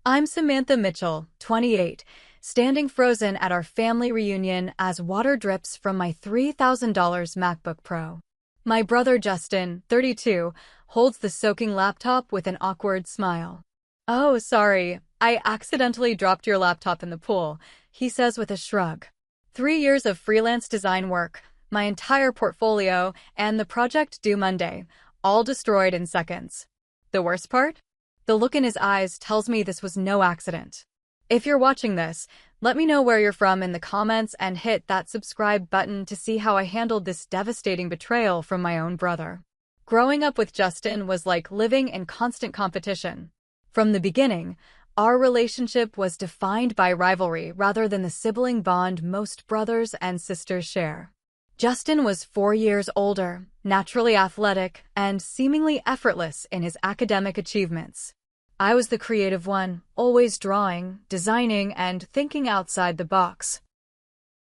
I'm Samantha Mitchell, 28, standing frozen at our family reunion as water drips from my $3,000 MacBook Pro. My brother Justin, 32, holds the soaking laptop with an awkward smile. "Oh, sorry, I accidentally dropped your laptop in the pool," he says with a shrug. 3 years of freelance design work, my entire portfolio, and the project due Monday, all destroyed in seconds. The worst part? The look in his eyes tells me this was no accident. If you're watching this, let me know where you're from in the comments and hit that subscribe button to see how I handled this devastating betrayal from my own brother. Growing up with Justin was like living in constant competition. From the beginning, our relationship was defined by rivalry rather than the sibling bond most brothers and sisters share. Justin was 4 years older, naturally athletic, and seemingly effortless in his academic achievements. I was the creative one, always drawing, designing, and thinking outside the box.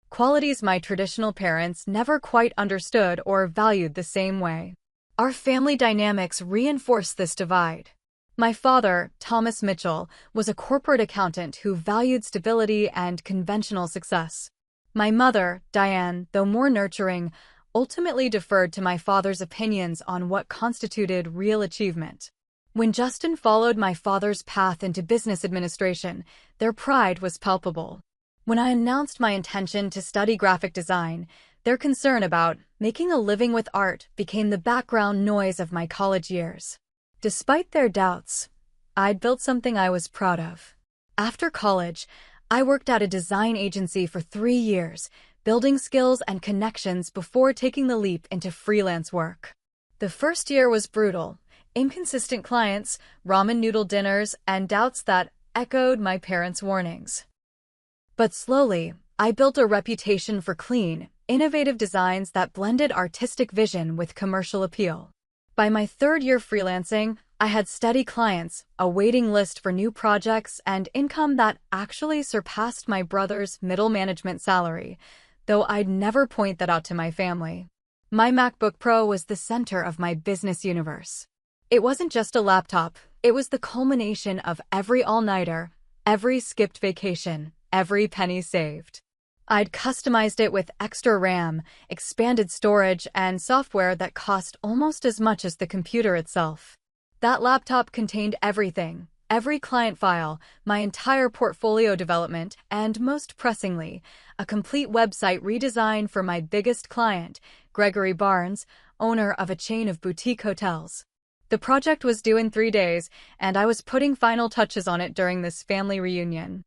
Qualities my traditional parents never quite understood or valued the same way. Our family dynamics reinforced this divide. My father, Thomas Mitchell, was a corporate accountant who valued stability and conventional success. My mother, Diane, though more nurturing, ultimately deferred to my father's opinions on what constituted real achievement. When Justin followed my father's path into business administration, their pride was palpable. When I announced my intention to study graphic design, their concern about making a living with art became the background noise of my college years. Despite their doubts, I'd built something I was proud of. After college, I worked at a design agency for 3 years, building skills and connections before taking the leap into freelance work. The first year was brutal. Inconsistent clients, ramen noodle dinners, and doubts that echoed my parents' warnings. But slowly, I built a reputation for clean, innovative designs that blended artistic vision with commercial appeal. By my third year freelancing, I had steady clients, a waiting list for new projects, and income that actually surpassed my brother's middle management salary, though I'd never point that out to my family. My MacBook Pro was the center of my business universe. It wasn't just a laptop, it was the culmination of every all-nighter, every skipped vacation, every penny saved. I'd customized it with extra RAM, expanded storage, and software that cost almost as much as the computer itself. That laptop contained everything, every client file, my entire portfolio development, and most pressingly, a complete website redesign for my biggest client, Gregory Barnes, owner of a chain of boutique hotels. The project was due in 3 days, and I was putting final touches on it during this family reunion.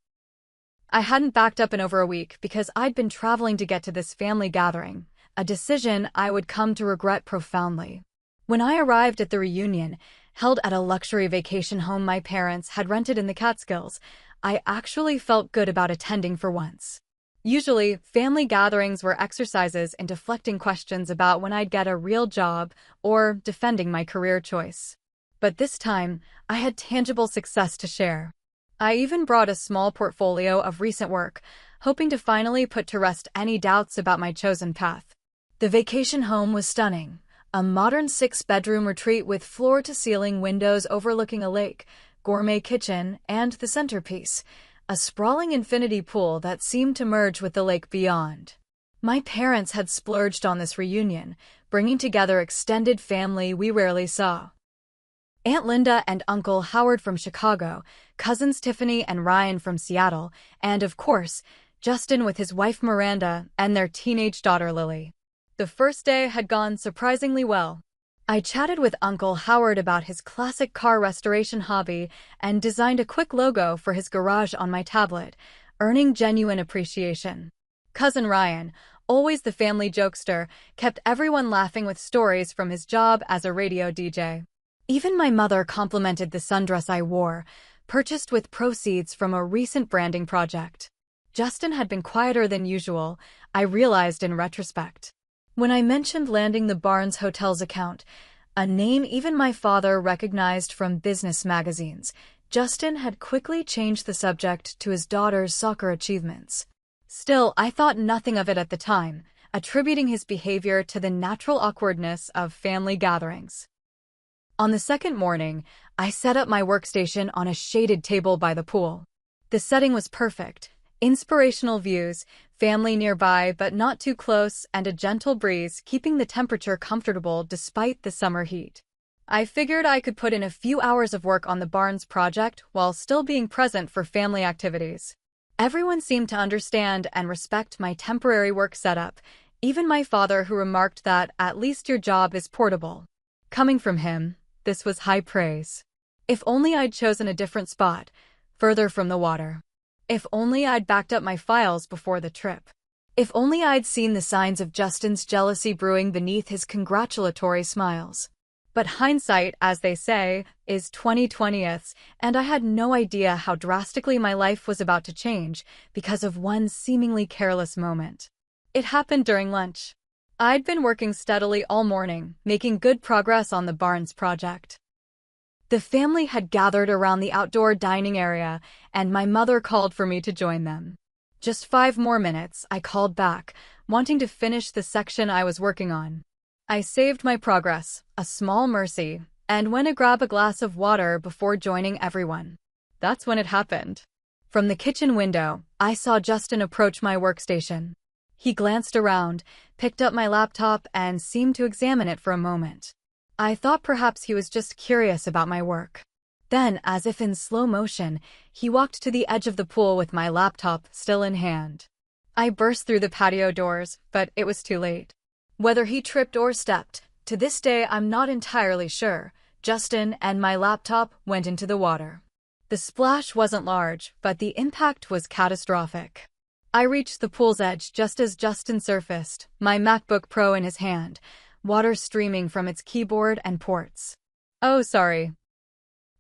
I hadn't backed up in over a week because I'd been traveling to get to this family gathering, a decision I would come to regret profoundly. When I arrived at the reunion, held at a luxury vacation home my parents had rented in the Catskills, I actually felt good about attending for once. Usually, family gatherings were exercises in deflecting questions about when I'd get a real job or defending my career choice. But this time, I had tangible success to share. I even brought a small portfolio of recent work, hoping to finally put to rest any doubts about my chosen path. The vacation home was stunning. A modern 6-bedroom retreat with floor-to-ceiling windows overlooking a lake, gourmet kitchen, and the centerpiece, a sprawling infinity pool that seemed to merge with the lake beyond. My parents had splurged on this reunion, bringing together extended family we rarely saw. Aunt Linda and Uncle Howard from Chicago, cousins Tiffany and Ryan from Seattle, and of course, Justin with his wife Miranda and their teenage daughter Lily. The first day had gone surprisingly well. I chatted with Uncle Howard about his classic car restoration hobby and designed a quick logo for his garage on my tablet, earning genuine appreciation. Cousin Ryan, always the family jokester, kept everyone laughing with stories from his job as a radio DJ. Even my mother complimented the sundress I wore, purchased with proceeds from a recent branding project. Justin had been quieter than usual, I realized in retrospect. When I mentioned landing the Barnes Hotels account, a name even my father recognized from business magazines, Justin had quickly changed the subject to his daughter's soccer achievements. Still, I thought nothing of it at the time, attributing his behavior to the natural awkwardness of family gatherings. On the second morning, I set up my workstation on a shaded table by the pool. The setting was perfect. Inspirational views, family nearby but not too close, and a gentle breeze keeping the temperature comfortable despite the summer heat. I figured I could put in a few hours of work on the Barnes project while still being present for family activities. Everyone seemed to understand and respect my temporary work setup, even my father, who remarked that at least your job is portable. Coming from him, this was high praise. If only I'd chosen a different spot, further from the water. If only I'd backed up my files before the trip. If only I'd seen the signs of Justin's jealousy brewing beneath his congratulatory smiles. But hindsight, as they say, is 20/20th, and I had no idea how drastically my life was about to change because of one seemingly careless moment. It happened during lunch. I'd been working steadily all morning, making good progress on the Barnes project. The family had gathered around the outdoor dining area, and my mother called for me to join them. Just 5 more minutes, I called back, wanting to finish the section I was working on. I saved my progress, a small mercy, and went to grab a glass of water before joining everyone. That's when it happened. From the kitchen window, I saw Justin approach my workstation. He glanced around, picked up my laptop, and seemed to examine it for a moment. I thought perhaps he was just curious about my work. Then, as if in slow motion, he walked to the edge of the pool with my laptop still in hand. I burst through the patio doors, but it was too late. Whether he tripped or stepped, to this day I'm not entirely sure, Justin and my laptop went into the water. The splash wasn't large, but the impact was catastrophic. I reached the pool's edge just as Justin surfaced, my MacBook Pro in his hand, water streaming from its keyboard and ports. "Oh, sorry.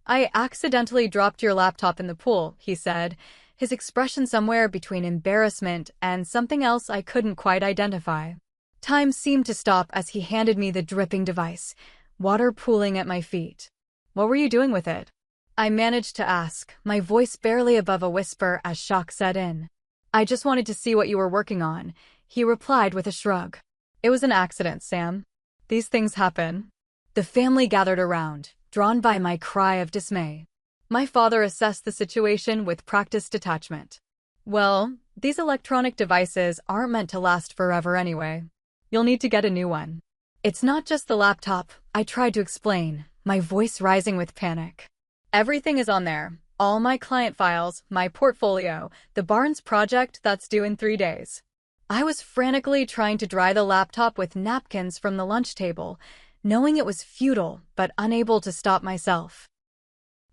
I accidentally dropped your laptop in the pool," he said, his expression somewhere between embarrassment and something else I couldn't quite identify. Time seemed to stop as he handed me the dripping device, water pooling at my feet. "What were you doing with it?" I managed to ask, my voice barely above a whisper as shock set in. "I just wanted to see what you were working on," he replied with a shrug. "It was an accident, Sam. These things happen." The family gathered around, drawn by my cry of dismay. My father assessed the situation with practiced detachment. "Well, these electronic devices aren't meant to last forever anyway. You'll need to get a new one." "It's not just the laptop," I tried to explain, my voice rising with panic. "Everything is on there. All my client files, my portfolio, the Barnes project that's due in 3 days." I was frantically trying to dry the laptop with napkins from the lunch table, knowing it was futile but unable to stop myself.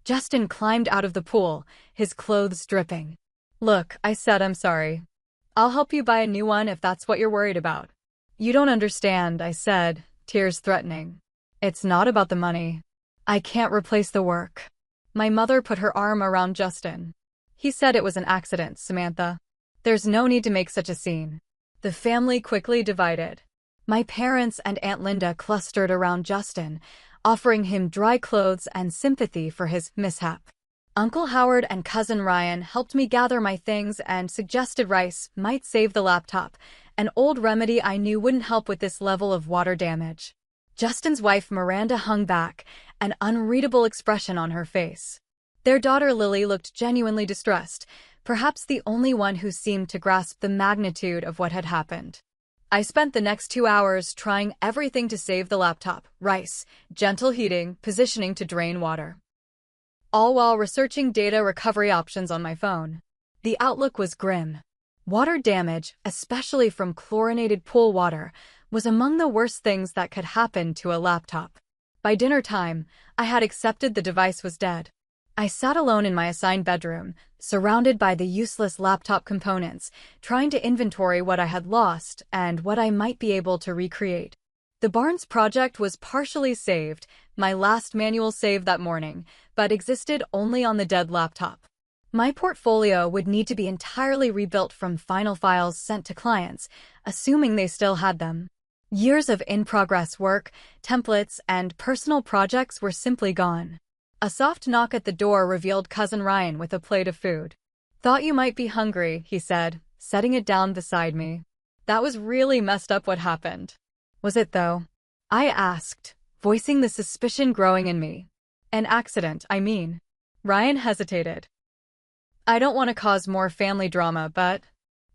Justin climbed out of the pool, his clothes dripping. "Look," I said, "I'm sorry. I'll help you buy a new one if that's what you're worried about." "You don't understand," I said, tears threatening. "It's not about the money. I can't replace the work." My mother put her arm around Justin. "He said it was an accident, Samantha. There's no need to make such a scene." The family quickly divided. My parents and Aunt Linda clustered around Justin, offering him dry clothes and sympathy for his mishap. Uncle Howard and Cousin Ryan helped me gather my things and suggested rice might save the laptop, an old remedy I knew wouldn't help with this level of water damage. Justin's wife Miranda hung back, an unreadable expression on her face. Their daughter Lily looked genuinely distressed, perhaps the only one who seemed to grasp the magnitude of what had happened. I spent the next 2 hours trying everything to save the laptop: rice, gentle heating, positioning to drain water. All while researching data recovery options on my phone. The outlook was grim. Water damage, especially from chlorinated pool water, was among the worst things that could happen to a laptop. By dinner time, I had accepted the device was dead. I sat alone in my assigned bedroom, surrounded by the useless laptop components, trying to inventory what I had lost and what I might be able to recreate. The Barnes project was partially saved, my last manual save that morning, but existed only on the dead laptop. My portfolio would need to be entirely rebuilt from final files sent to clients, assuming they still had them. Years of in-progress work, templates, and personal projects were simply gone. A soft knock at the door revealed Cousin Ryan with a plate of food. "Thought you might be hungry," he said, setting it down beside me. "That was really messed up what happened." "Was it though?" I asked, voicing the suspicion growing in me. An accident, I mean. Ryan hesitated. I don't want to cause more family drama, but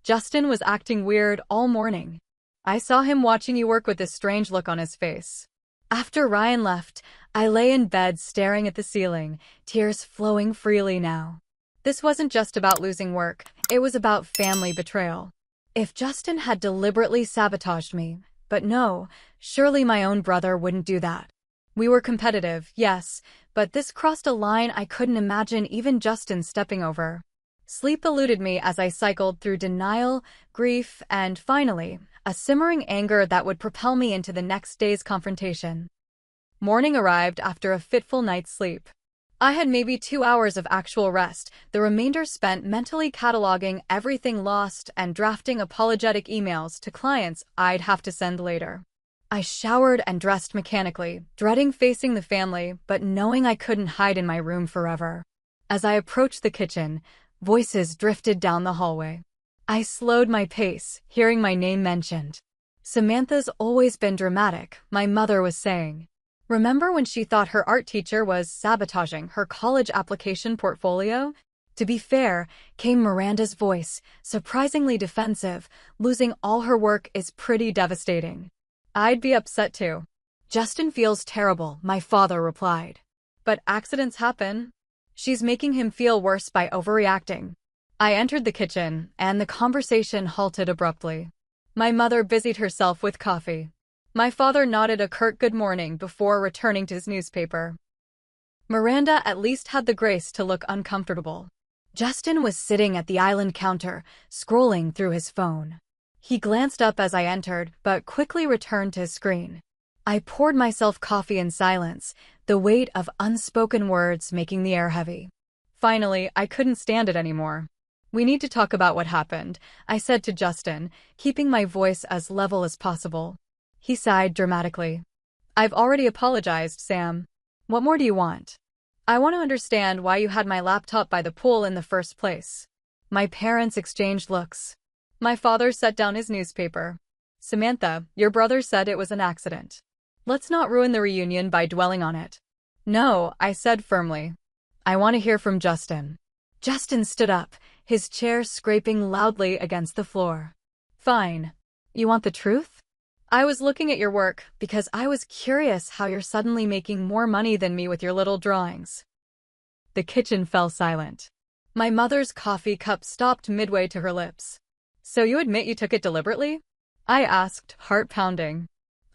Justin was acting weird all morning. I saw him watching you work with this strange look on his face. After Ryan left, I lay in bed staring at the ceiling, tears flowing freely now. This wasn't just about losing work, it was about family betrayal. If Justin had deliberately sabotaged me, but no, surely my own brother wouldn't do that. We were competitive, yes, but this crossed a line I couldn't imagine even Justin stepping over. Sleep eluded me as I cycled through denial, grief, and finally, a simmering anger that would propel me into the next day's confrontation. Morning arrived after a fitful night's sleep. I had maybe 2 hours of actual rest, the remainder spent mentally cataloging everything lost and drafting apologetic emails to clients I'd have to send later. I showered and dressed mechanically, dreading facing the family, but knowing I couldn't hide in my room forever. As I approached the kitchen, voices drifted down the hallway. I slowed my pace, hearing my name mentioned. Samantha's always been dramatic, my mother was saying. Remember when she thought her art teacher was sabotaging her college application portfolio? To be fair, came Miranda's voice, surprisingly defensive. Losing all her work is pretty devastating. I'd be upset too. Justin feels terrible, my father replied. But accidents happen. She's making him feel worse by overreacting. I entered the kitchen, and the conversation halted abruptly. My mother busied herself with coffee. My father nodded a curt good morning before returning to his newspaper. Miranda at least had the grace to look uncomfortable. Justin was sitting at the island counter, scrolling through his phone. He glanced up as I entered, but quickly returned to his screen. I poured myself coffee in silence, the weight of unspoken words making the air heavy. Finally, I couldn't stand it anymore. We need to talk about what happened, I said to Justin, keeping my voice as level as possible. He sighed dramatically. I've already apologized, Sam. What more do you want? I want to understand why you had my laptop by the pool in the first place. My parents exchanged looks. My father set down his newspaper. Samantha, your brother said it was an accident. Let's not ruin the reunion by dwelling on it. No, I said firmly. I want to hear from Justin. Justin stood up, his chair scraping loudly against the floor. Fine. You want the truth? I was looking at your work because I was curious how you're suddenly making more money than me with your little drawings. The kitchen fell silent. My mother's coffee cup stopped midway to her lips. So you admit you took it deliberately? I asked, heart pounding.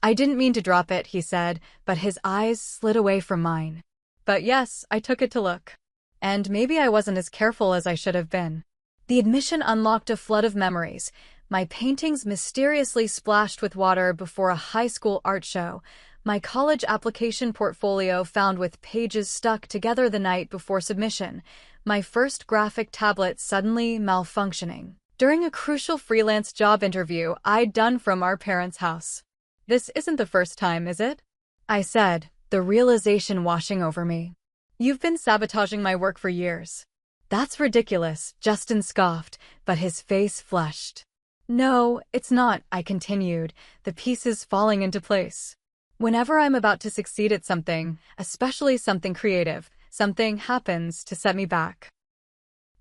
I didn't mean to drop it, he said, but his eyes slid away from mine. But yes, I took it to look. And maybe I wasn't as careful as I should have been. The admission unlocked a flood of memories. My paintings mysteriously splashed with water before a high school art show. My college application portfolio found with pages stuck together the night before submission. My first graphic tablet suddenly malfunctioning during a crucial freelance job interview I'd done from our parents' house. This isn't the first time, is it? I said, the realization washing over me. You've been sabotaging my work for years. That's ridiculous, Justin scoffed, but his face flushed. No, it's not, I continued, the pieces falling into place. Whenever I'm about to succeed at something, especially something creative, something happens to set me back.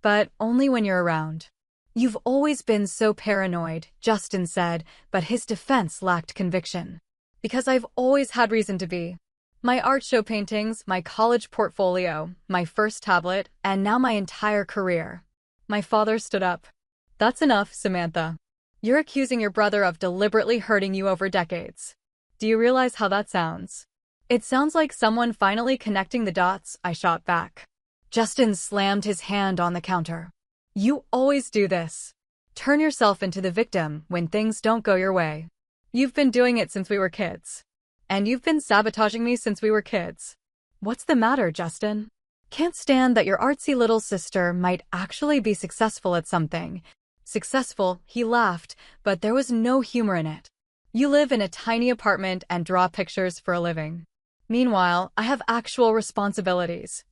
But only when you're around. You've always been so paranoid, Justin said, but his defense lacked conviction. Because I've always had reason to be. My art show paintings, my college portfolio, my first tablet, and now my entire career. My father stood up. That's enough, Samantha. You're accusing your brother of deliberately hurting you over decades. Do you realize how that sounds? It sounds like someone finally connecting the dots, I shot back. Justin slammed his hand on the counter. You always do this. Turn yourself into the victim when things don't go your way. You've been doing it since we were kids. And you've been sabotaging me since we were kids. What's the matter, Justin? Can't stand that your artsy little sister might actually be successful at something. Successful, he laughed, but there was no humor in it. You live in a tiny apartment and draw pictures for a living. Meanwhile, I have actual responsibilities.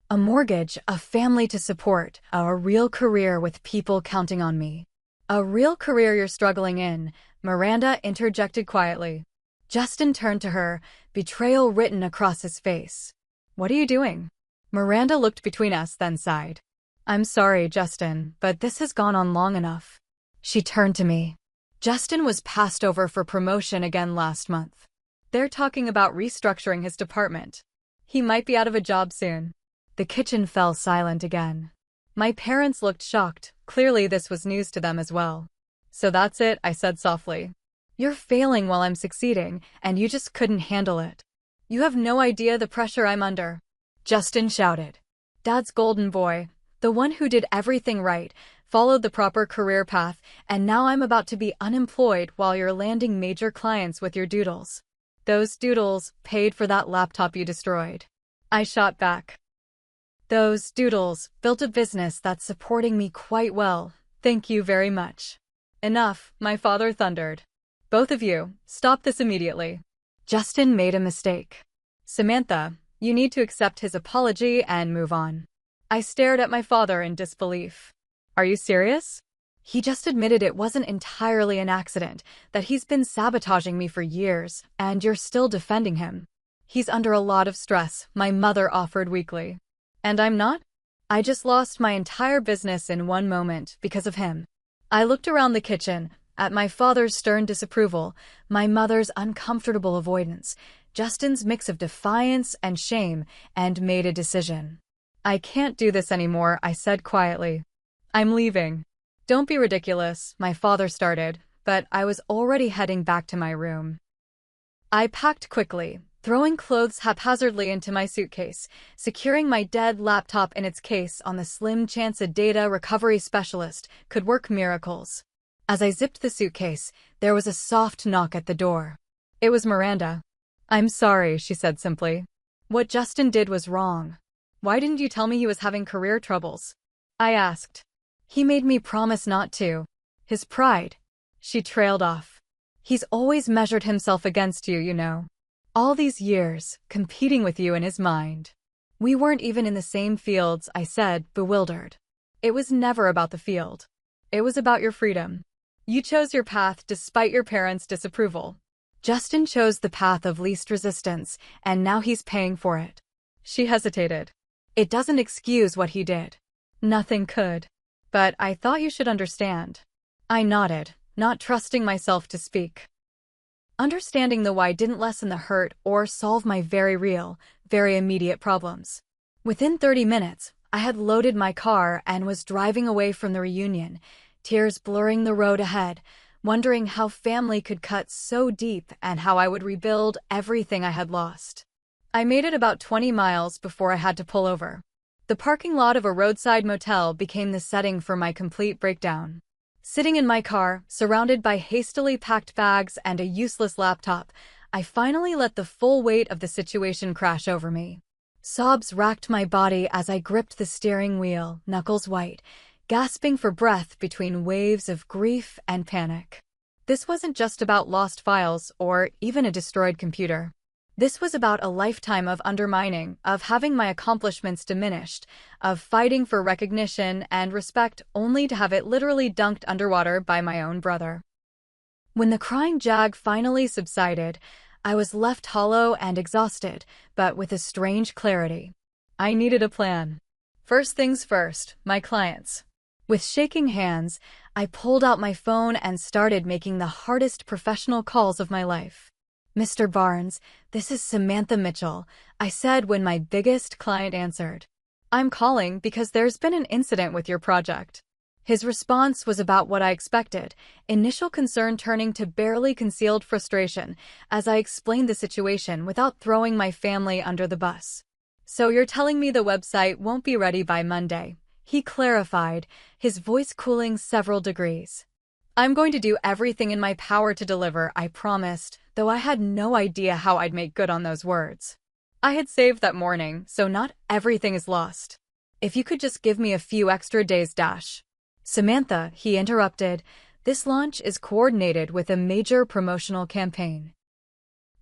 A mortgage, a family to support, a real career with people counting on me. A real career you're struggling in, Miranda interjected quietly. Justin turned to her, betrayal written across his face. "What are you doing?" Miranda looked between us, then sighed. "I'm sorry, Justin, but this has gone on long enough." She turned to me. Justin was passed over for promotion again last month. They're talking about restructuring his department. He might be out of a job soon. The kitchen fell silent again. My parents looked shocked. Clearly this was news to them as well. "So that's it," I said softly. "You're failing while I'm succeeding, and you just couldn't handle it. You have no idea the pressure I'm under." Justin shouted. "Dad's golden boy, the one who did everything right, followed the proper career path, and now I'm about to be unemployed while you're landing major clients with your doodles. Those doodles paid for that laptop you destroyed." I shot back. "Those doodles built a business that's supporting me quite well. Thank you very much." "Enough," my father thundered. "Both of you, stop this immediately. Justin made a mistake. Samantha, you need to accept his apology and move on." I stared at my father in disbelief. "Are you serious? He just admitted it wasn't entirely an accident, that he's been sabotaging me for years, and you're still defending him." "He's under a lot of stress," my mother offered weakly. "And I'm not? I just lost my entire business in one moment because of him." I looked around the kitchen, at my father's stern disapproval, my mother's uncomfortable avoidance, Justin's mix of defiance and shame, and made a decision. "I can't do this anymore," I said quietly. "I'm leaving." "Don't be ridiculous," my father started, but I was already heading back to my room. I packed quickly, throwing clothes haphazardly into my suitcase, securing my dead laptop in its case on the slim chance a data recovery specialist could work miracles. As I zipped the suitcase, there was a soft knock at the door. It was Miranda. "I'm sorry," she said simply. "What Justin did was wrong." "Why didn't you tell me he was having career troubles?" I asked. "He made me promise not to. His pride." She trailed off. "He's always measured himself against you, you know. All these years, competing with you in his mind." "We weren't even in the same fields," I said, bewildered. "It was never about the field. It was about your freedom. You chose your path despite your parents' disapproval. Justin chose the path of least resistance, and now he's paying for it." She hesitated. "It doesn't excuse what he did." "Nothing could. But I thought you should understand." I nodded, not trusting myself to speak. Understanding the why didn't lessen the hurt or solve my very real, very immediate problems. Within 30 minutes, I had loaded my car and was driving away from the reunion, tears blurring the road ahead, wondering how family could cut so deep and how I would rebuild everything I had lost. I made it about 20 miles before I had to pull over. The parking lot of a roadside motel became the setting for my complete breakdown. Sitting in my car, surrounded by hastily packed bags and a useless laptop, I finally let the full weight of the situation crash over me. Sobs racked my body as I gripped the steering wheel, knuckles white, gasping for breath between waves of grief and panic. This wasn't just about lost files or even a destroyed computer. This was about a lifetime of undermining, of having my accomplishments diminished, of fighting for recognition and respect only to have it literally dunked underwater by my own brother. When the crying jag finally subsided, I was left hollow and exhausted, but with a strange clarity. I needed a plan. First things first, my clients. With shaking hands, I pulled out my phone and started making the hardest professional calls of my life. "Mr. Barnes, this is Samantha Mitchell," I said when my biggest client answered. "I'm calling because there's been an incident with your project." His response was about what I expected, initial concern turning to barely concealed frustration as I explained the situation without throwing my family under the bus. "So you're telling me the website won't be ready by Monday?" he clarified, his voice cooling several degrees. "I'm going to do everything in my power to deliver," I promised, though I had no idea how I'd make good on those words. I had saved that morning, so not everything is lost. "If you could just give me a few extra days, Dash." "Samantha," he interrupted, "this launch is coordinated with a major promotional campaign.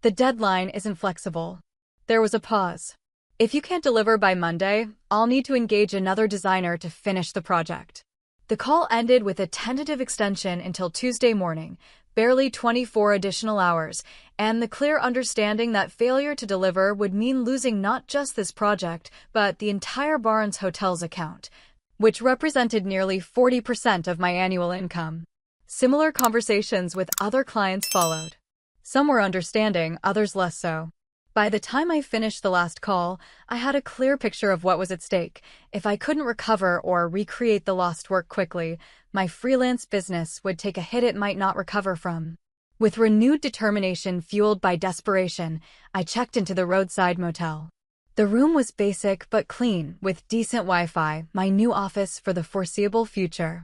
The deadline isn't flexible." There was a pause. "If you can't deliver by Monday, I'll need to engage another designer to finish the project." The call ended with a tentative extension until Tuesday morning, barely 24 additional hours, and the clear understanding that failure to deliver would mean losing not just this project, but the entire Barnes Hotel's account, which represented nearly 40% of my annual income. Similar conversations with other clients followed. Some were understanding, others less so. By the time I finished the last call, I had a clear picture of what was at stake. If I couldn't recover or recreate the lost work quickly, my freelance business would take a hit it might not recover from. With renewed determination fueled by desperation, I checked into the roadside motel. The room was basic but clean, with decent Wi-Fi, my new office for the foreseeable future.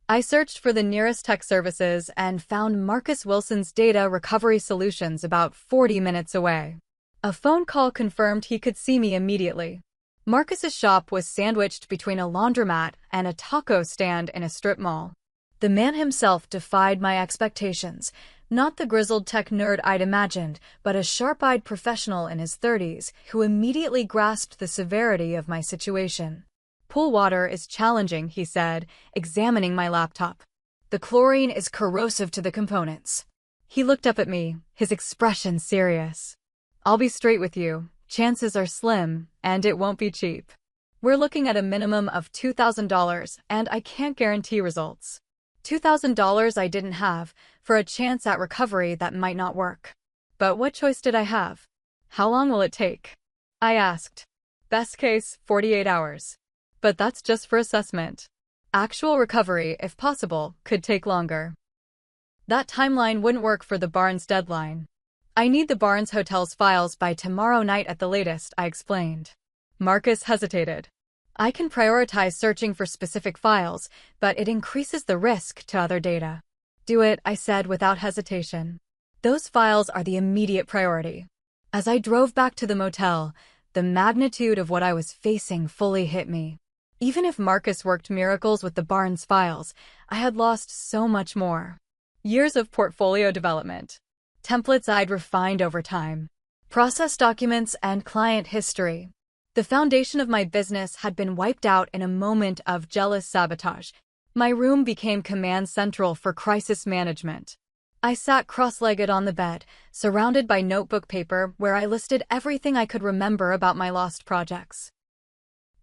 I searched for the nearest tech services and found Marcus Wilson's data recovery solutions about 40 minutes away. A phone call confirmed he could see me immediately. Marcus's shop was sandwiched between a laundromat and a taco stand in a strip mall. The man himself defied my expectations, not the grizzled tech nerd I'd imagined, but a sharp-eyed professional in his 30s who immediately grasped the severity of my situation. "Pool water is challenging," he said, examining my laptop. "The chlorine is corrosive to the components." He looked up at me, his expression serious. "I'll be straight with you. Chances are slim, and it won't be cheap. We're looking at a minimum of $2,000, and I can't guarantee results." $2,000 I didn't have, for a chance at recovery that might not work. But what choice did I have? "How long will it take?" I asked. "Best case, 48 hours. But that's just for assessment. Actual recovery, if possible, could take longer." That timeline wouldn't work for the Barnes deadline. "I need the Barnes Hotel's files by tomorrow night at the latest," I explained. Marcus hesitated. "I can prioritize searching for specific files, but it increases the risk to other data." "Do it," I said without hesitation. "Those files are the immediate priority." As I drove back to the motel, the magnitude of what I was facing fully hit me. Even if Marcus worked miracles with the Barnes files, I had lost so much more. Years of portfolio development, templates I'd refined over time, process documents, and client history. The foundation of my business had been wiped out in a moment of jealous sabotage. My room became command central for crisis management. I sat cross-legged on the bed, surrounded by notebook paper where I listed everything I could remember about my lost projects.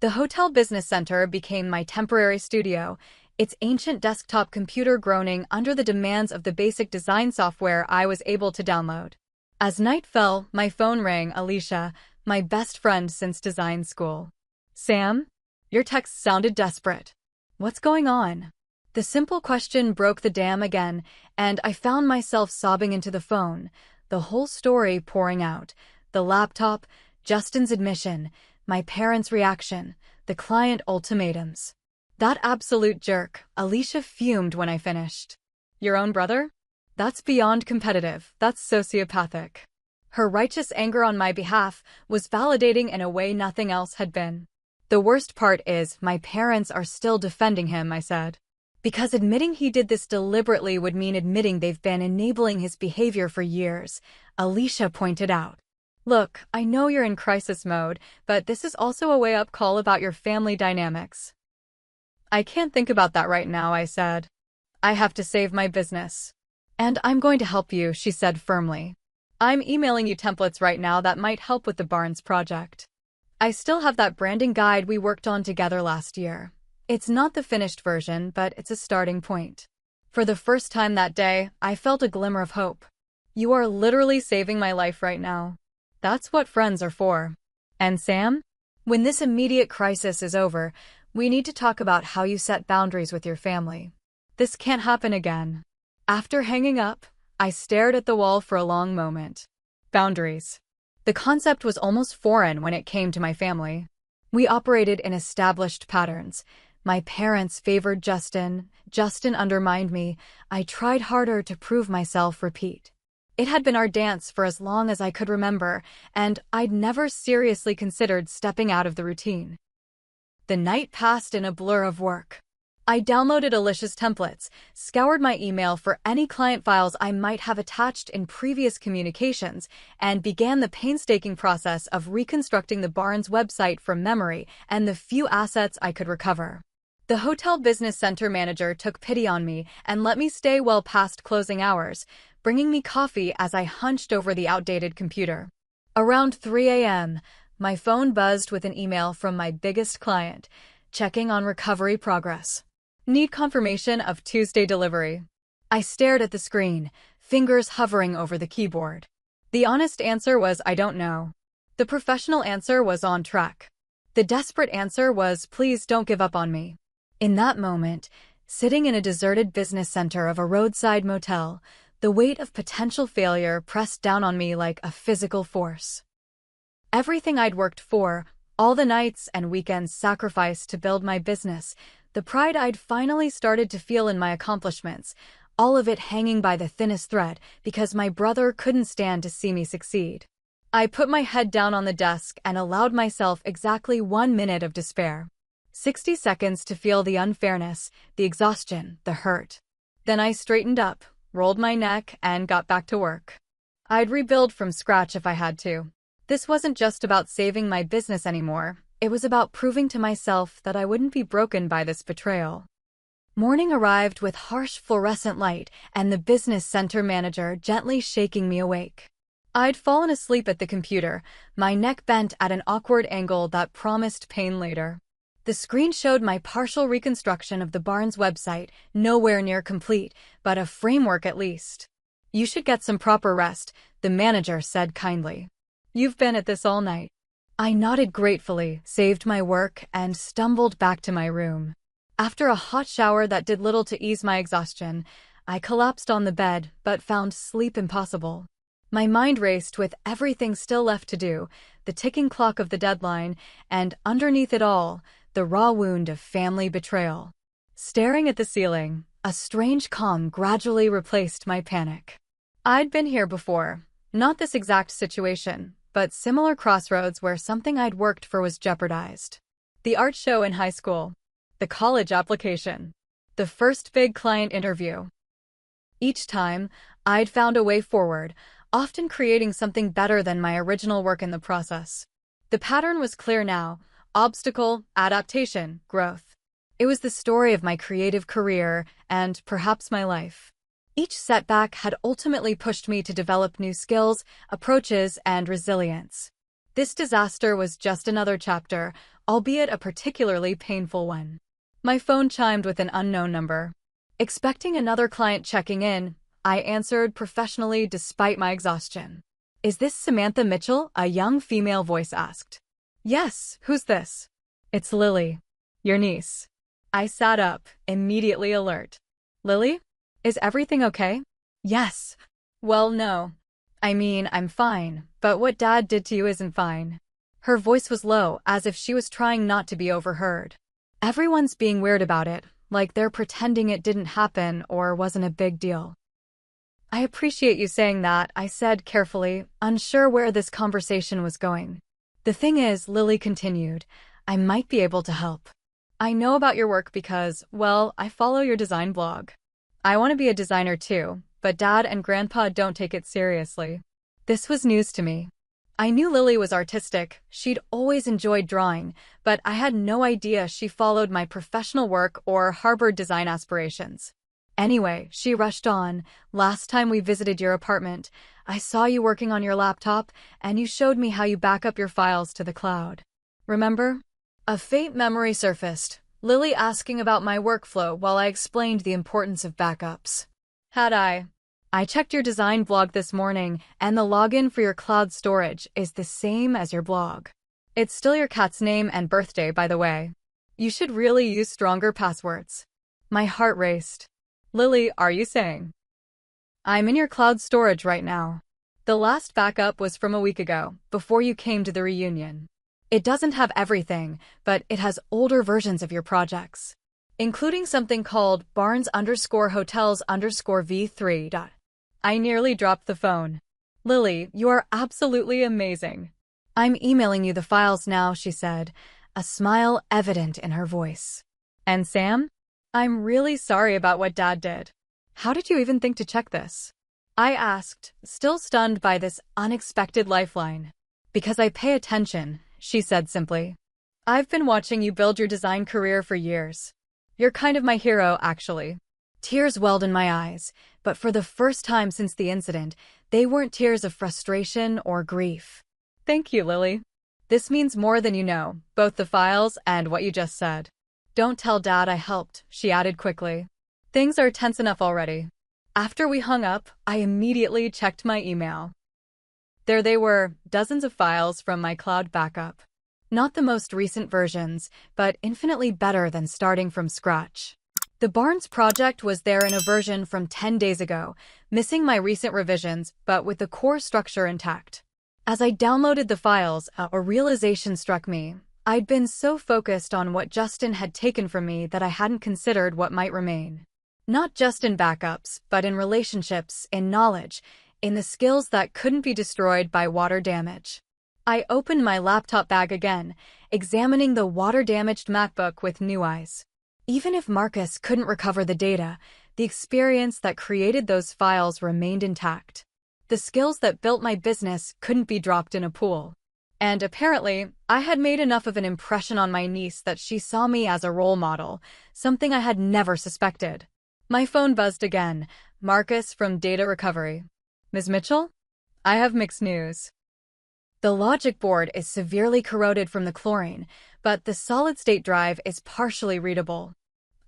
The Hotel Business Center became my temporary studio, its ancient desktop computer groaning under the demands of the basic design software I was able to download. As night fell, my phone rang. "Alicia, my best friend since design school." "Sam? Your text sounded desperate. What's going on?" The simple question broke the dam again, and I found myself sobbing into the phone, the whole story pouring out. The laptop, Justin's admission, my parents' reaction, the client ultimatums. That absolute jerk, Alicia fumed when I finished. "Your own brother? That's beyond competitive, that's sociopathic." Her righteous anger on my behalf was validating in a way nothing else had been. "The worst part is, my parents are still defending him," I said. "Because admitting he did this deliberately would mean admitting they've been enabling his behavior for years," Alicia pointed out. "Look, I know you're in crisis mode, but this is also a wake-up call about your family dynamics." "I can't think about that right now," I said. "I have to save my business." "And I'm going to help you," she said firmly. "I'm emailing you templates right now that might help with the Barnes project. I still have that branding guide we worked on together last year. It's not the finished version, but it's a starting point." For the first time that day, I felt a glimmer of hope. "You are literally saving my life right now. That's what friends are for." "And Sam? When this immediate crisis is over, we need to talk about how you set boundaries with your family. This can't happen again." After hanging up, I stared at the wall for a long moment. Boundaries. The concept was almost foreign when it came to my family. We operated in established patterns. My parents favored Justin. Justin undermined me. I tried harder to prove myself. Repeat. It had been our dance for as long as I could remember, and I'd never seriously considered stepping out of the routine. The night passed in a blur of work. I downloaded Alicia's templates, scoured my email for any client files I might have attached in previous communications, and began the painstaking process of reconstructing the Barnes website from memory and the few assets I could recover. The hotel business center manager took pity on me and let me stay well past closing hours, bringing me coffee as I hunched over the outdated computer. Around 3 a.m., my phone buzzed with an email from my biggest client, checking on recovery progress. Need confirmation of Tuesday delivery. I stared at the screen, fingers hovering over the keyboard. The honest answer was I don't know. The professional answer was on track. The desperate answer was please don't give up on me. In that moment, sitting in a deserted business center of a roadside motel, the weight of potential failure pressed down on me like a physical force. Everything I'd worked for, all the nights and weekends sacrificed to build my business, the pride I'd finally started to feel in my accomplishments, all of it hanging by the thinnest thread because my brother couldn't stand to see me succeed. I put my head down on the desk and allowed myself exactly 1 minute of despair. 60 seconds to feel the unfairness, the exhaustion, the hurt. Then I straightened up, rolled my neck, and got back to work. I'd rebuild from scratch if I had to. This wasn't just about saving my business anymore. It was about proving to myself that I wouldn't be broken by this betrayal. Morning arrived with harsh fluorescent light and the business center manager gently shaking me awake. I'd fallen asleep at the computer, my neck bent at an awkward angle that promised pain later. The screen showed my partial reconstruction of the Barnes website, nowhere near complete, but a framework at least. You should get some proper rest, the manager said kindly. You've been at this all night. I nodded gratefully, saved my work, and stumbled back to my room. After a hot shower that did little to ease my exhaustion, I collapsed on the bed but found sleep impossible. My mind raced with everything still left to do, the ticking clock of the deadline, and underneath it all, the raw wound of family betrayal. Staring at the ceiling, a strange calm gradually replaced my panic. I'd been here before, not this exact situation, but similar crossroads where something I'd worked for was jeopardized. The art show in high school, the college application, the first big client interview. Each time, I'd found a way forward, often creating something better than my original work in the process. The pattern was clear now: obstacle, adaptation, growth. It was the story of my creative career and perhaps my life. Each setback had ultimately pushed me to develop new skills, approaches, and resilience. This disaster was just another chapter, albeit a particularly painful one. My phone chimed with an unknown number. Expecting another client checking in, I answered professionally despite my exhaustion. "Is this Samantha Mitchell?" a young female voice asked. "Yes, who's this?" "It's Lily, your niece." I sat up, immediately alert. "Lily? Is everything okay?" "Yes." "Well, no. I mean, I'm fine, but what Dad did to you isn't fine." Her voice was low, as if she was trying not to be overheard. "Everyone's being weird about it, like they're pretending it didn't happen or wasn't a big deal." "I appreciate you saying that," I said carefully, unsure where this conversation was going. "The thing is," Lily continued, "I might be able to help. I know about your work because, well, I follow your design blog. I want to be a designer too, but Dad and Grandpa don't take it seriously." This was news to me. I knew Lily was artistic, she'd always enjoyed drawing, but I had no idea she followed my professional work or harbored design aspirations. Anyway, she rushed on, "Last time we visited your apartment, I saw you working on your laptop, and you showed me how you back up your files to the cloud. Remember?" A faint memory surfaced, Lily asking about my workflow while I explained the importance of backups. Had I? "I checked your design blog this morning, and the login for your cloud storage is the same as your blog. It's still your cat's name and birthday, by the way. You should really use stronger passwords." My heart raced. "Lily, are you saying?" "I'm in your cloud storage right now. The last backup was from a week ago, before you came to the reunion. It doesn't have everything, but it has older versions of your projects, including something called Barnes_Hotels_V3. I nearly dropped the phone. "Lily, you are absolutely amazing." "I'm emailing you the files now," she said, a smile evident in her voice. "And Sam? I'm really sorry about what Dad did. How did you even think to check this?" I asked, still stunned by this unexpected lifeline. "Because I pay attention," she said simply. "I've been watching you build your design career for years. You're kind of my hero, actually. Tears welled in my eyes, but for the first time since the incident, they weren't tears of frustration or grief. Thank you, Lily. This means more than you know, both the files and what you just said. Don't tell Dad I helped, she added quickly. Things are tense enough already. After we hung up, I immediately checked my email. There they were, dozens of files from my cloud backup. Not the most recent versions, but infinitely better than starting from scratch. The Barnes project was there in a version from 10 days ago, missing my recent revisions, but with the core structure intact. As I downloaded the files, a realization struck me. I'd been so focused on what Justin had taken from me that I hadn't considered what might remain. Not just in backups, but in relationships, in knowledge, in the skills that couldn't be destroyed by water damage. I opened my laptop bag again, examining the water-damaged MacBook with new eyes. Even if Marcus couldn't recover the data, the experience that created those files remained intact. The skills that built my business couldn't be dropped in a pool. And apparently, I had made enough of an impression on my niece that she saw me as a role model, something I had never suspected. My phone buzzed again. Marcus from Data Recovery. Ms. Mitchell? I have mixed news. The logic board is severely corroded from the chlorine, but the solid-state drive is partially readable.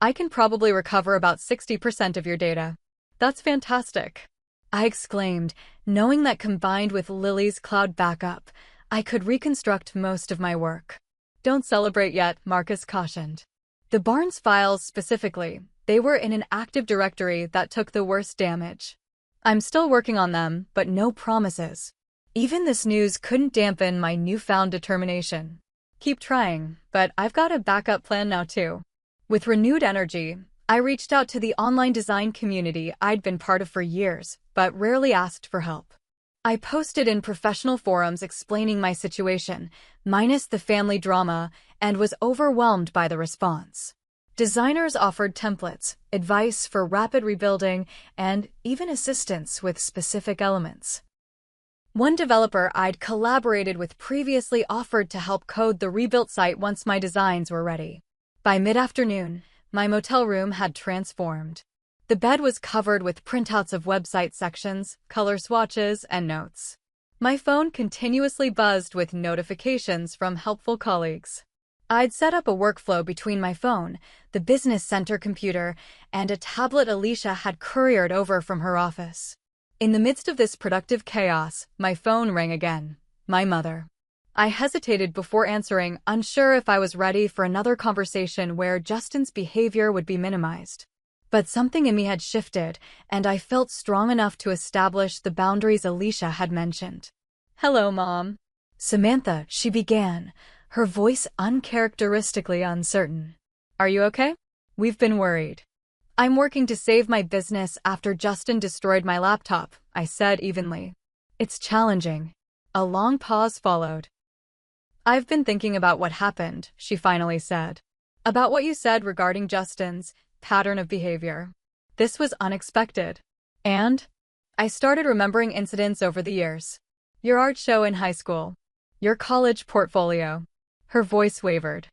I can probably recover about 60% of your data. That's fantastic, I exclaimed, knowing that combined with Lily's cloud backup, I could reconstruct most of my work. Don't celebrate yet, Marcus cautioned. The Barnes files specifically, they were in an active directory that took the worst damage. I'm still working on them, but no promises. Even this news couldn't dampen my newfound determination. Keep trying, but I've got a backup plan now too. With renewed energy, I reached out to the online design community I'd been part of for years, but rarely asked for help. I posted in professional forums explaining my situation, minus the family drama, and was overwhelmed by the response. Designers offered templates, advice for rapid rebuilding, and even assistance with specific elements. One developer I'd collaborated with previously offered to help code the rebuilt site once my designs were ready. By mid-afternoon, my motel room had transformed. The bed was covered with printouts of website sections, color swatches, and notes. My phone continuously buzzed with notifications from helpful colleagues. I'd set up a workflow between my phone, the business center computer, and a tablet Alicia had couriered over from her office. In the midst of this productive chaos, my phone rang again. My mother. I hesitated before answering, unsure if I was ready for another conversation where Justin's behavior would be minimized. But something in me had shifted, and I felt strong enough to establish the boundaries Alicia had mentioned. Hello, Mom. Samantha, she began, her voice uncharacteristically uncertain. Are you okay? We've been worried. I'm working to save my business after Justin destroyed my laptop, I said evenly. It's challenging. A long pause followed. I've been thinking about what happened, she finally said. About what you said regarding Justin's pattern of behavior. This was unexpected. And I started remembering incidents over the years. Your art show in high school. Your college portfolio. Her voice wavered.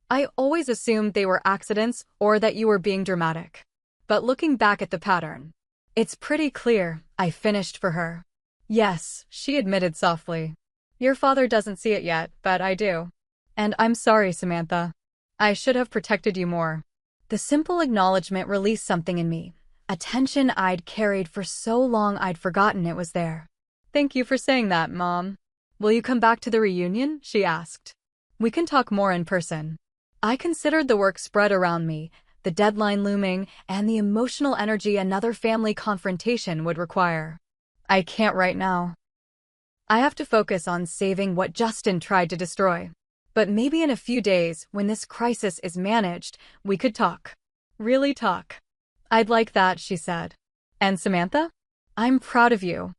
I always assumed they were accidents or that you were being dramatic. But looking back at the pattern, it's pretty clear, I finished for her. Yes, she admitted softly. Your father doesn't see it yet, but I do. And I'm sorry, Samantha. I should have protected you more. The simple acknowledgement released something in me, a tension I'd carried for so long I'd forgotten it was there. Thank you for saying that, Mom. Will you come back to the reunion? She asked. We can talk more in person. I considered the work spread around me, the deadline looming, and the emotional energy another family confrontation would require. I can't right now. I have to focus on saving what Justin tried to destroy. But maybe in a few days, when this crisis is managed, we could talk. Really talk. I'd like that, she said. And Samantha? I'm proud of you.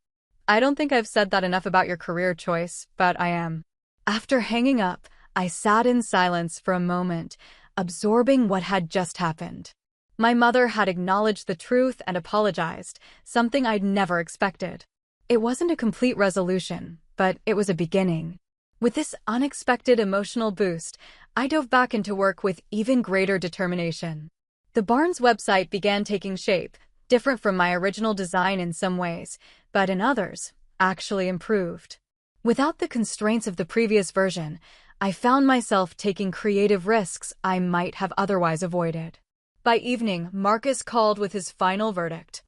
I don't think I've said that enough about your career choice, but I am. After hanging up, I sat in silence for a moment, absorbing what had just happened. My mother had acknowledged the truth and apologized, something I'd never expected. It wasn't a complete resolution, but it was a beginning. With this unexpected emotional boost, I dove back into work with even greater determination. The Barnes website began taking shape, different from my original design in some ways, but in others, actually improved. Without the constraints of the previous version, I found myself taking creative risks I might have otherwise avoided. By evening, Marcus called with his final verdict.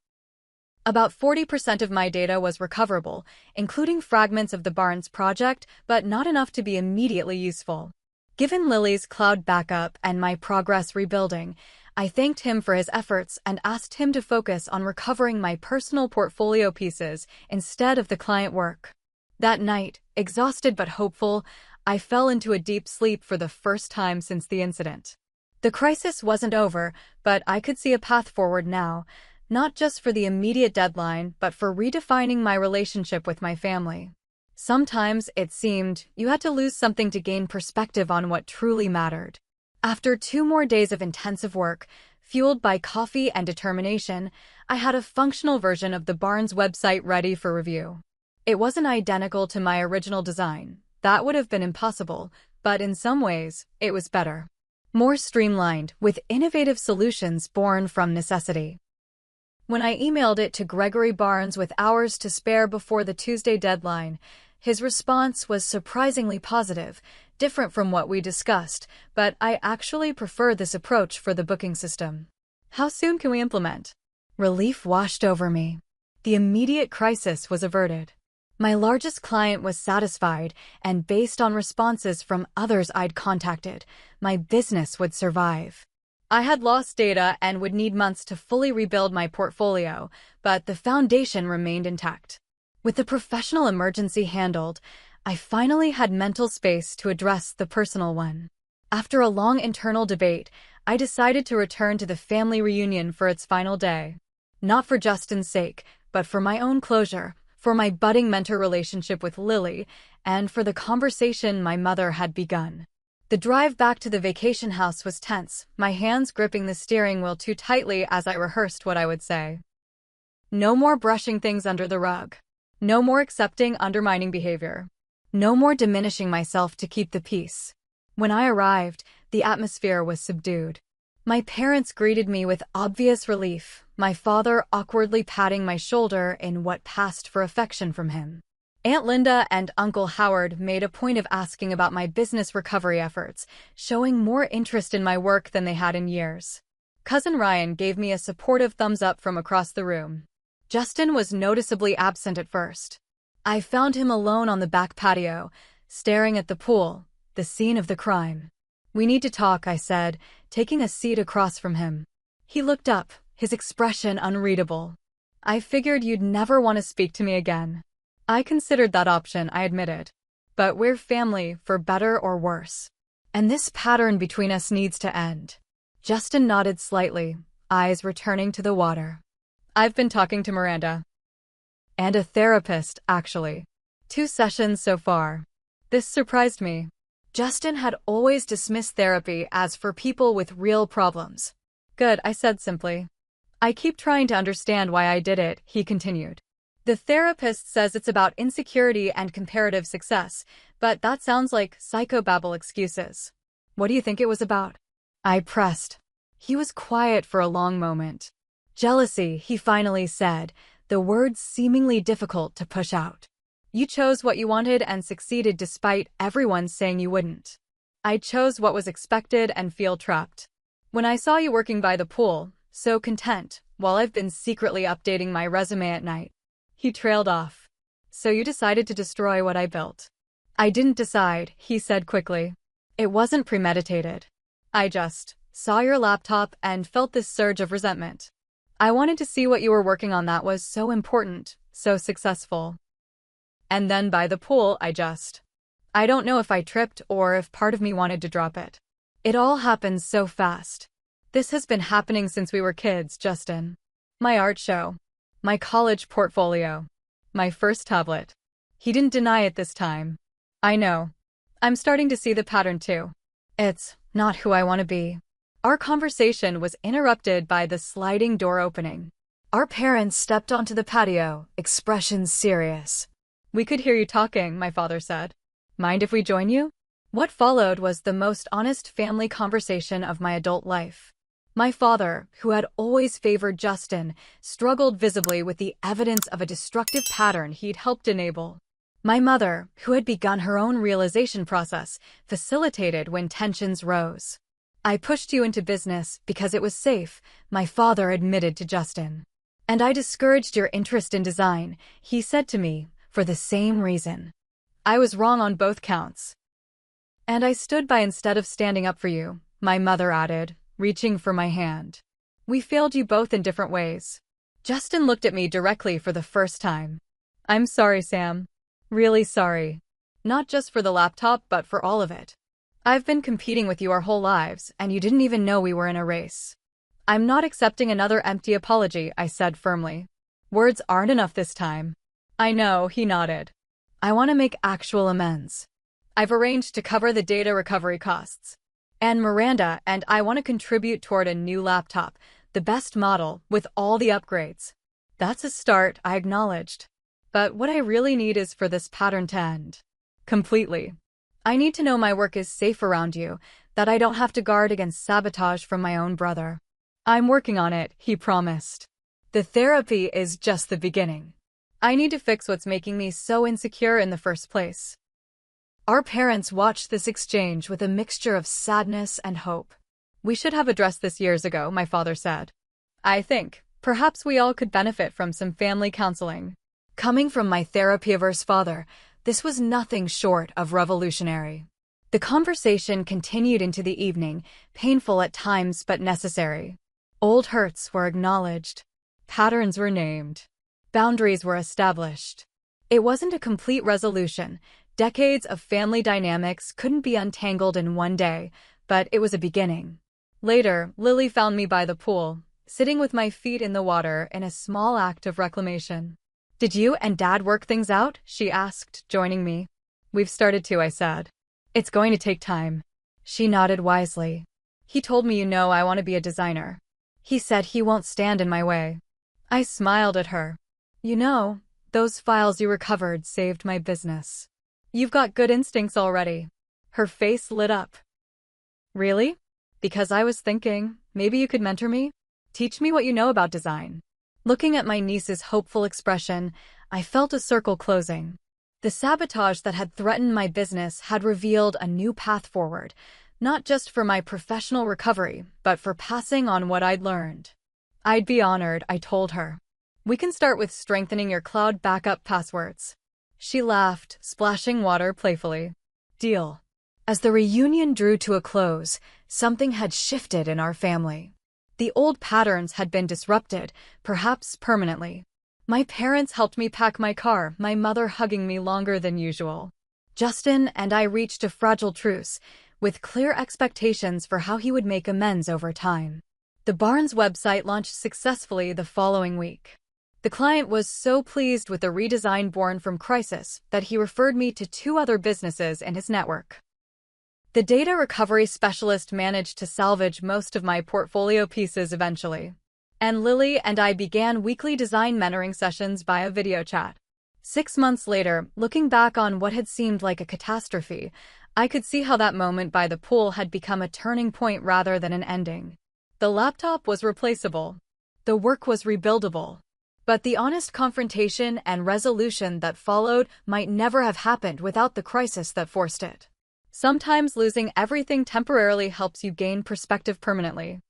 About 40% of my data was recoverable, including fragments of the Barnes project, but not enough to be immediately useful. Given Lily's cloud backup and my progress rebuilding, I thanked him for his efforts and asked him to focus on recovering my personal portfolio pieces instead of the client work. That night, exhausted but hopeful, I fell into a deep sleep for the first time since the incident. The crisis wasn't over, but I could see a path forward now, not just for the immediate deadline, but for redefining my relationship with my family. Sometimes, it seemed, you had to lose something to gain perspective on what truly mattered. After 2 more days of intensive work, fueled by coffee and determination, I had a functional version of the Barnes website ready for review. It wasn't identical to my original design. That would have been impossible, but in some ways, it was better. More streamlined, with innovative solutions born from necessity. When I emailed it to Gregory Barnes with hours to spare before the Tuesday deadline, his response was surprisingly positive, different from what we discussed, but I actually prefer this approach for the booking system. How soon can we implement? Relief washed over me. The immediate crisis was averted. My largest client was satisfied, and based on responses from others I'd contacted, my business would survive. I had lost data and would need months to fully rebuild my portfolio, but the foundation remained intact. With the professional emergency handled, I finally had mental space to address the personal one. After a long internal debate, I decided to return to the family reunion for its final day. Not for Justin's sake, but for my own closure, for my budding mentor relationship with Lily, and for the conversation my mother had begun. The drive back to the vacation house was tense, my hands gripping the steering wheel too tightly as I rehearsed what I would say. No more brushing things under the rug. No more accepting undermining behavior. No more diminishing myself to keep the peace. When I arrived, the atmosphere was subdued. My parents greeted me with obvious relief, my father awkwardly patting my shoulder in what passed for affection from him. Aunt Linda and Uncle Howard made a point of asking about my business recovery efforts, showing more interest in my work than they had in years. Cousin Ryan gave me a supportive thumbs up from across the room. Justin was noticeably absent at first. I found him alone on the back patio, staring at the pool, the scene of the crime. "We need to talk," I said, taking a seat across from him. He looked up, his expression unreadable. "I figured you'd never want to speak to me again." I considered that option, I admitted. But we're family, for better or worse. And this pattern between us needs to end. Justin nodded slightly, eyes returning to the water. "I've been talking to Miranda. And a therapist, actually. 2 sessions so far." This surprised me. Justin had always dismissed therapy as for people with real problems. "Good," I said simply. "I keep trying to understand why I did it," he continued. "The therapist says it's about insecurity and comparative success, but that sounds like psychobabble excuses. What do you think it was about?" I pressed. He was quiet for a long moment. "Jealousy," he finally said, the words seemingly difficult to push out. "You chose what you wanted and succeeded despite everyone saying you wouldn't. I chose what was expected and feel trapped. When I saw you working by the pool, so content, while I've been secretly updating my resume at night." He trailed off. "So you decided to destroy what I built." "I didn't decide," he said quickly. "It wasn't premeditated. I just saw your laptop and felt this surge of resentment. I wanted to see what you were working on that was so important, so successful. And then by the pool, I don't know if I tripped or if part of me wanted to drop it. It all happened so fast. This has been happening since we were kids, Justin. My art show. My college portfolio. My first tablet." He didn't deny it this time. "I know. I'm starting to see the pattern too. It's not who I want to be." Our conversation was interrupted by the sliding door opening. Our parents stepped onto the patio, expressions serious. "We could hear you talking," my father said. "Mind if we join you?" What followed was the most honest family conversation of my adult life. My father, who had always favored Justin, struggled visibly with the evidence of a destructive pattern he'd helped enable. My mother, who had begun her own realization process, facilitated when tensions rose. "I pushed you into business because it was safe," my father admitted to Justin. "And I discouraged your interest in design," he said to me, "for the same reason. I was wrong on both counts. And I stood by instead of standing up for you," my mother added, reaching for my hand. "We failed you both in different ways." Justin looked at me directly for the first time. "I'm sorry, Sam. Really sorry. Not just for the laptop, but for all of it. I've been competing with you our whole lives, and you didn't even know we were in a race." "I'm not accepting another empty apology," I said firmly. "Words aren't enough this time." "I know," he nodded. "I want to make actual amends. I've arranged to cover the data recovery costs. And Miranda and I want to contribute toward a new laptop, the best model, with all the upgrades." "That's a start," I acknowledged. "But what I really need is for this pattern to end. Completely. I need to know my work is safe around you, that I don't have to guard against sabotage from my own brother." "I'm working on it," he promised. "The therapy is just the beginning. I need to fix what's making me so insecure in the first place." Our parents watched this exchange with a mixture of sadness and hope. "We should have addressed this years ago," my father said. "I think, perhaps we all could benefit from some family counseling." Coming from my therapy-averse father, this was nothing short of revolutionary. The conversation continued into the evening, painful at times but necessary. Old hurts were acknowledged. Patterns were named. Boundaries were established. It wasn't a complete resolution. Decades of family dynamics couldn't be untangled in one day, but it was a beginning. Later, Lily found me by the pool, sitting with my feet in the water in a small act of reclamation. "Did you and Dad work things out?" she asked, joining me. "We've started to," I said. "It's going to take time." She nodded wisely. "He told me I want to be a designer. He said he won't stand in my way." I smiled at her. Those files you recovered saved my business. You've got good instincts already." Her face lit up. "Really?" "Because I was thinking, maybe you could mentor me? Teach me what you know about design." Looking at my niece's hopeful expression, I felt a circle closing. The sabotage that had threatened my business had revealed a new path forward, not just for my professional recovery, but for passing on what I'd learned. "I'd be honored," I told her. "We can start with strengthening your cloud backup passwords." She laughed, splashing water playfully. "Deal." As the reunion drew to a close, something had shifted in our family. The old patterns had been disrupted, perhaps permanently. My parents helped me pack my car, my mother hugging me longer than usual. Justin and I reached a fragile truce, with clear expectations for how he would make amends over time. The Barnes website launched successfully the following week. The client was so pleased with the redesign born from crisis that he referred me to 2 other businesses in his network. The data recovery specialist managed to salvage most of my portfolio pieces eventually. And Lily and I began weekly design mentoring sessions via video chat. 6 months later, looking back on what had seemed like a catastrophe, I could see how that moment by the pool had become a turning point rather than an ending. The laptop was replaceable. The work was rebuildable. But the honest confrontation and resolution that followed might never have happened without the crisis that forced it. Sometimes losing everything temporarily helps you gain perspective permanently.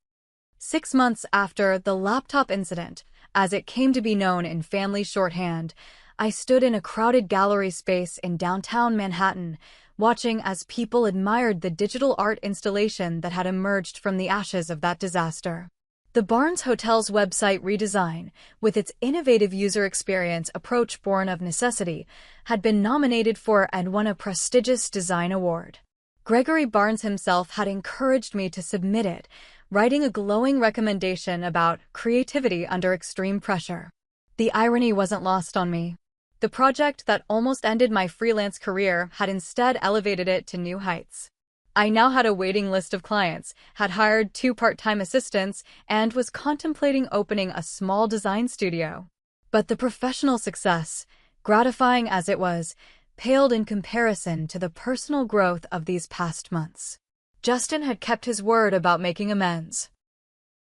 6 months after the laptop incident, as it came to be known in family shorthand, I stood in a crowded gallery space in downtown Manhattan, watching as people admired the digital art installation that had emerged from the ashes of that disaster. The Barnes Hotel's website redesign, with its innovative user experience approach born of necessity, had been nominated for and won a prestigious design award. Gregory Barnes himself had encouraged me to submit it, writing a glowing recommendation about creativity under extreme pressure. The irony wasn't lost on me. The project that almost ended my freelance career had instead elevated it to new heights. I now had a waiting list of clients, had hired 2 part-time assistants, and was contemplating opening a small design studio. But the professional success, gratifying as it was, paled in comparison to the personal growth of these past months. Justin had kept his word about making amends.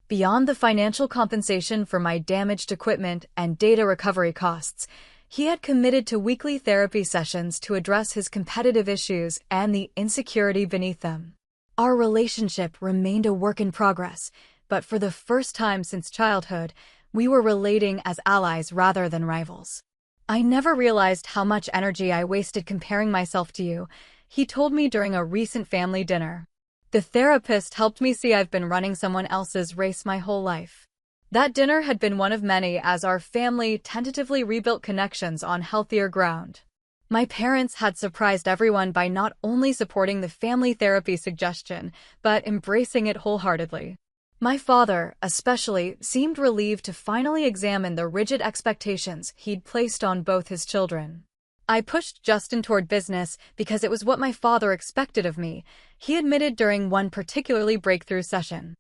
Beyond the financial compensation for my damaged equipment and data recovery costs, he had committed to weekly therapy sessions to address his competitive issues and the insecurity beneath them. Our relationship remained a work in progress, but for the first time since childhood, we were relating as allies rather than rivals. "I never realized how much energy I wasted comparing myself to you," he told me during a recent family dinner. "The therapist helped me see I've been running someone else's race my whole life." That dinner had been one of many as our family tentatively rebuilt connections on healthier ground. My parents had surprised everyone by not only supporting the family therapy suggestion, but embracing it wholeheartedly. My father, especially, seemed relieved to finally examine the rigid expectations he'd placed on both his children. "I pushed Justin toward business because it was what my father expected of me," he admitted during one particularly breakthrough session.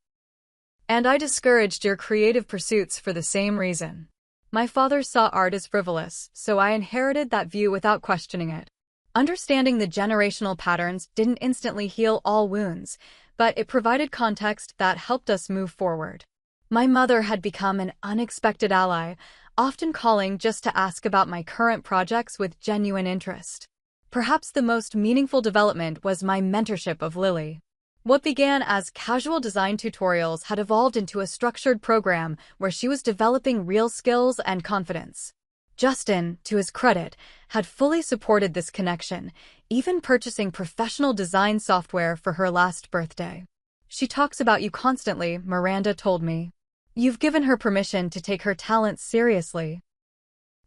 "And I discouraged your creative pursuits for the same reason." My father saw art as frivolous, so I inherited that view without questioning it. Understanding the generational patterns didn't instantly heal all wounds, but it provided context that helped us move forward. My mother had become an unexpected ally, often calling just to ask about my current projects with genuine interest. Perhaps the most meaningful development was my mentorship of Lily. What began as casual design tutorials had evolved into a structured program where she was developing real skills and confidence. Justin, to his credit, had fully supported this connection, even purchasing professional design software for her last birthday. "She talks about you constantly," Miranda told me. "You've given her permission to take her talents seriously."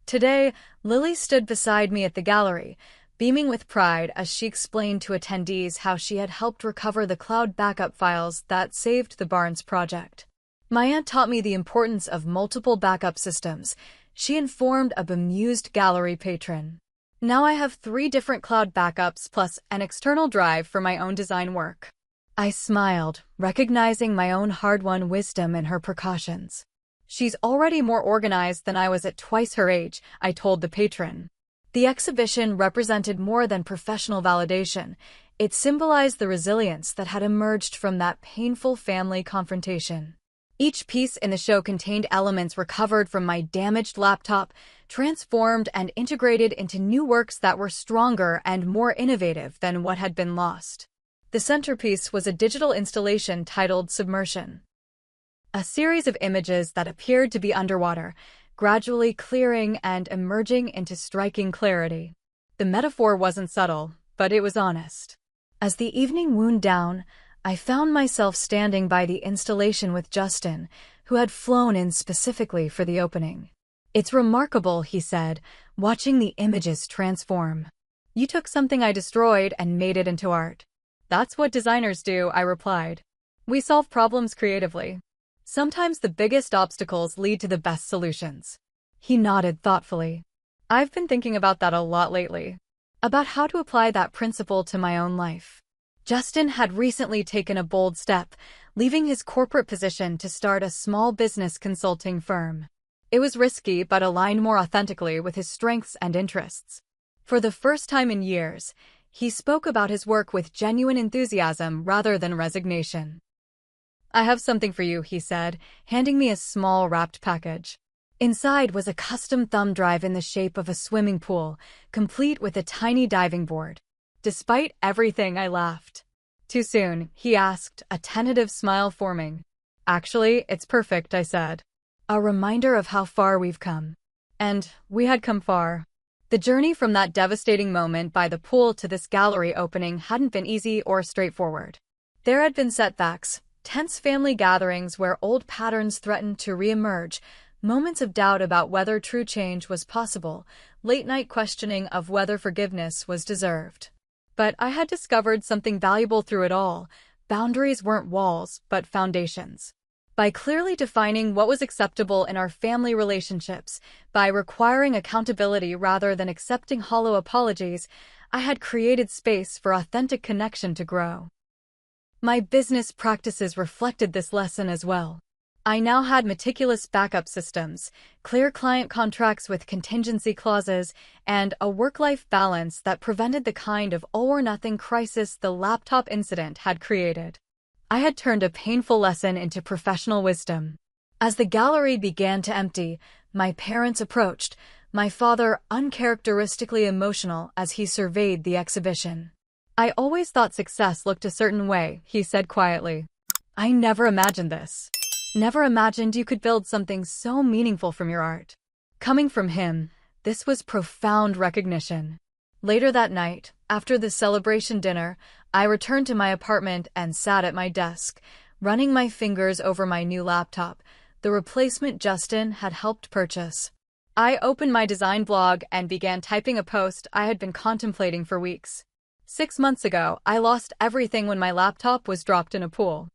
Today, Lily stood beside me at the gallery, beaming with pride as she explained to attendees how she had helped recover the cloud backup files that saved the Barnes project. "My aunt taught me the importance of multiple backup systems," she informed a bemused gallery patron. "Now I have 3 different cloud backups plus an external drive for my own design work." I smiled, recognizing my own hard-won wisdom in her precautions. "She's already more organized than I was at twice her age," I told the patron. The exhibition represented more than professional validation. It symbolized the resilience that had emerged from that painful family confrontation. Each piece in the show contained elements recovered from my damaged laptop, transformed and integrated into new works that were stronger and more innovative than what had been lost. The centerpiece was a digital installation titled Submersion. A series of images that appeared to be underwater, gradually clearing and emerging into striking clarity. The metaphor wasn't subtle, but it was honest. As the evening wound down, I found myself standing by the installation with Justin, who had flown in specifically for the opening. "It's remarkable," he said, watching the images transform. "You took something I destroyed and made it into art." "That's what designers do," I replied. "We solve problems creatively. Sometimes the biggest obstacles lead to the best solutions." He nodded thoughtfully. "I've been thinking about that a lot lately. About how to apply that principle to my own life." Justin had recently taken a bold step, leaving his corporate position to start a small business consulting firm. It was risky but aligned more authentically with his strengths and interests. For the first time in years, he spoke about his work with genuine enthusiasm rather than resignation. "I have something for you," he said, handing me a small wrapped package. Inside was a custom thumb drive in the shape of a swimming pool, complete with a tiny diving board. Despite everything, I laughed. "Too soon?" he asked, a tentative smile forming. "Actually, it's perfect," I said. A reminder of how far we've come. And we had come far. The journey from that devastating moment by the pool to this gallery opening hadn't been easy or straightforward. There had been setbacks, tense family gatherings where old patterns threatened to reemerge, moments of doubt about whether true change was possible, late-night questioning of whether forgiveness was deserved. But I had discovered something valuable through it all. Boundaries weren't walls, but foundations. By clearly defining what was acceptable in our family relationships, by requiring accountability rather than accepting hollow apologies, I had created space for authentic connection to grow. My business practices reflected this lesson as well. I now had meticulous backup systems, clear client contracts with contingency clauses, and a work-life balance that prevented the kind of all-or-nothing crisis the laptop incident had created. I had turned a painful lesson into professional wisdom. As the gallery began to empty, my parents approached, my father uncharacteristically emotional as he surveyed the exhibition. "I always thought success looked a certain way," he said quietly. "I never imagined this. Never imagined you could build something so meaningful from your art." Coming from him, this was profound recognition. Later that night, after the celebration dinner, I returned to my apartment and sat at my desk, running my fingers over my new laptop, the replacement Justin had helped purchase. I opened my design blog and began typing a post I had been contemplating for weeks. 6 months ago, I lost everything when my laptop was dropped in a pool.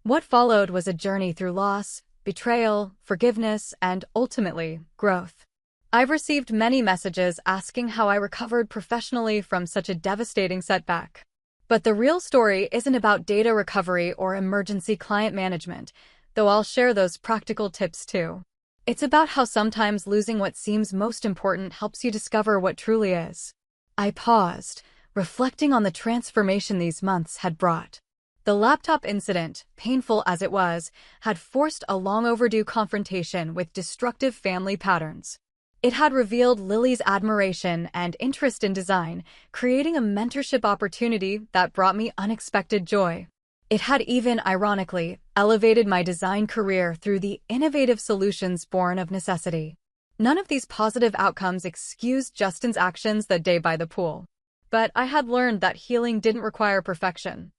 What followed was a journey through loss, betrayal, forgiveness, and ultimately, growth. I've received many messages asking how I recovered professionally from such a devastating setback. But the real story isn't about data recovery or emergency client management, though I'll share those practical tips too. It's about how sometimes losing what seems most important helps you discover what truly is. I paused, reflecting on the transformation these months had brought. The laptop incident, painful as it was, had forced a long-overdue confrontation with destructive family patterns. It had revealed Lily's admiration and interest in design, creating a mentorship opportunity that brought me unexpected joy. It had even, ironically, elevated my design career through the innovative solutions born of necessity. None of these positive outcomes excused Justin's actions that day by the pool. But I had learned that healing didn't require perfection.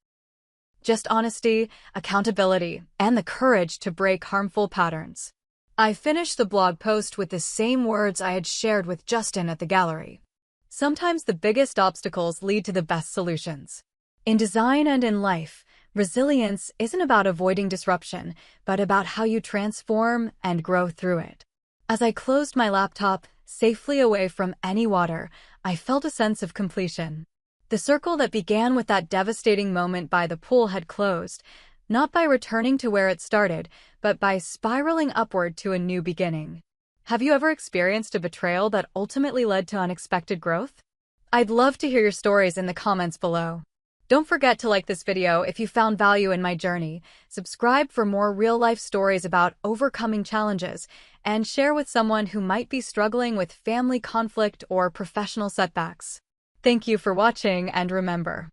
Just honesty, accountability, and the courage to break harmful patterns. I finished the blog post with the same words I had shared with Justin at the gallery. Sometimes the biggest obstacles lead to the best solutions. In design and in life, resilience isn't about avoiding disruption, but about how you transform and grow through it. As I closed my laptop, safely away from any water, I felt a sense of completion. The circle that began with that devastating moment by the pool had closed, not by returning to where it started, but by spiraling upward to a new beginning. Have you ever experienced a betrayal that ultimately led to unexpected growth? I'd love to hear your stories in the comments below. Don't forget to like this video if you found value in my journey, subscribe for more real-life stories about overcoming challenges, and share with someone who might be struggling with family conflict or professional setbacks. Thank you for watching, and remember,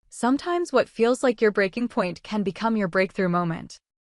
sometimes what feels like your breaking point can become your breakthrough moment.